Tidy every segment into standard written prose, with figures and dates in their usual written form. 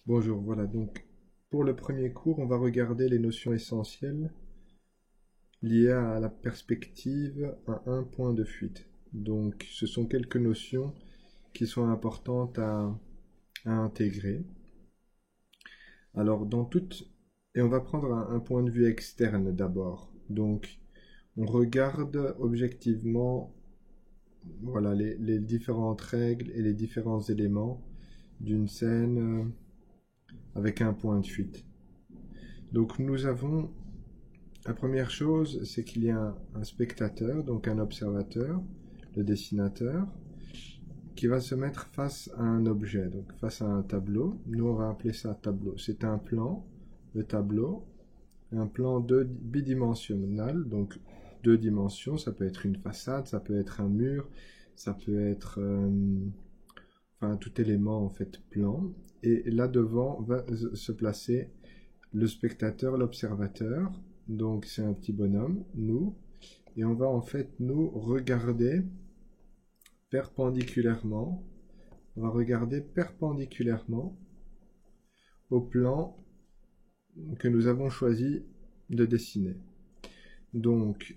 Bonjour, voilà donc pour le premier cours, on va regarder les notions essentielles liées à la perspective à un point de fuite. Donc ce sont quelques notions qui sont importantes à intégrer. Alors et on va prendre un point de vue externe d'abord. Donc on regarde objectivement voilà, les différentes règles et les différents éléments d'une scène avec un point de fuite. Donc nous avons, la première chose, c'est qu'il y a un spectateur, donc un observateur, le dessinateur, qui va se mettre face à un objet, donc face à un tableau. Nous, on va appeler ça tableau. C'est un plan, le tableau, un plan bidimensionnel, donc deux dimensions. Ça peut être une façade, ça peut être un mur, ça peut être enfin tout élément en fait plan. Et là devant va se placer le spectateur, l'observateur. Donc c'est un petit bonhomme, nous, et on va en fait nous regarder perpendiculairement. On va regarder perpendiculairement au plan que nous avons choisi de dessiner. Donc,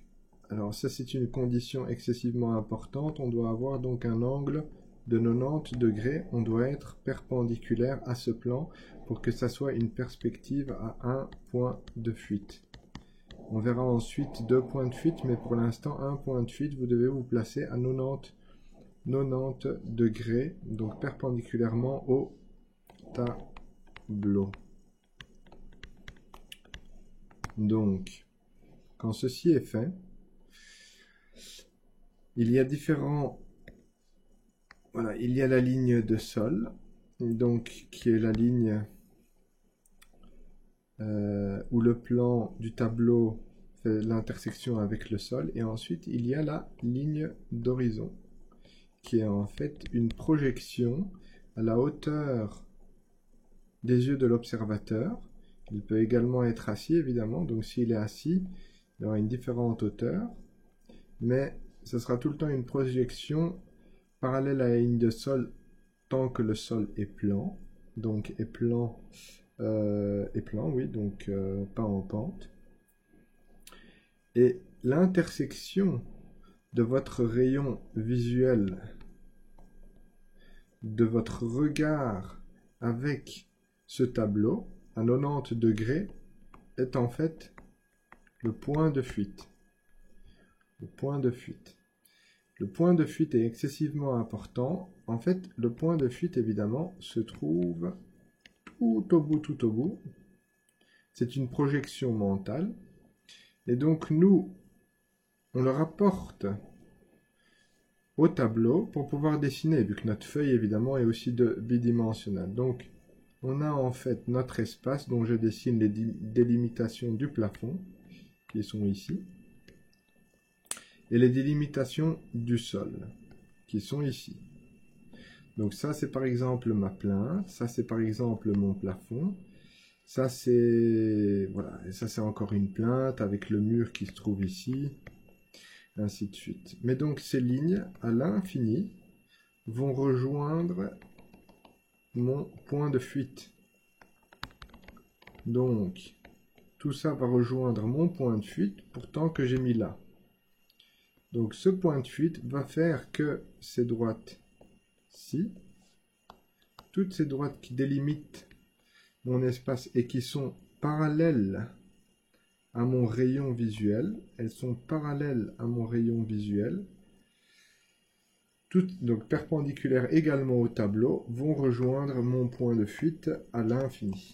alors ça c'est une condition excessivement importante. On doit avoir donc un angle de 90 degrés. On doit être perpendiculaire à ce plan pour que ça soit une perspective à un point de fuite. On verra ensuite deux points de fuite, mais pour l'instant, un point de fuite, vous devez vous placer à 90 degrés, donc perpendiculairement au tableau. Donc, quand ceci est fait, il y a voilà, il y a la ligne de sol, donc qui est la ligne où le plan du tableau fait l'intersection avec le sol, et ensuite il y a la ligne d'horizon, qui est en fait une projection à la hauteur des yeux de l'observateur. Il peut également être assis, évidemment, donc s'il est assis, il aura une différente hauteur, mais ce sera tout le temps une projection parallèle à la ligne de sol tant que le sol est plan, donc est plan, oui, donc pas en pente. Et l'intersection de votre rayon visuel, de votre regard avec ce tableau à 90 degrés est en fait le point de fuite. Le point de fuite. Le point de fuite est excessivement important. En fait, le point de fuite, évidemment, se trouve tout au bout. C'est une projection mentale. Et donc, nous, on le rapporte au tableau pour pouvoir dessiner, vu que notre feuille, évidemment, est aussi bidimensionnelle. Donc, on a en fait notre espace dont je dessine les délimitations du plafond, qui sont ici, et les délimitations du sol, qui sont ici. Donc ça, c'est par exemple ma plinthe, ça c'est par exemple mon plafond, ça c'est voilà, et ça c'est encore une plinthe avec le mur qui se trouve ici, ainsi de suite. Mais donc ces lignes à l'infini vont rejoindre mon point de fuite. Donc tout ça va rejoindre mon point de fuite pourtant que j'ai mis là. Donc ce point de fuite va faire que ces droites-ci, toutes ces droites qui délimitent mon espace et qui sont parallèles à mon rayon visuel, elles sont parallèles à mon rayon visuel, toutes donc perpendiculaires également au tableau, vont rejoindre mon point de fuite à l'infini.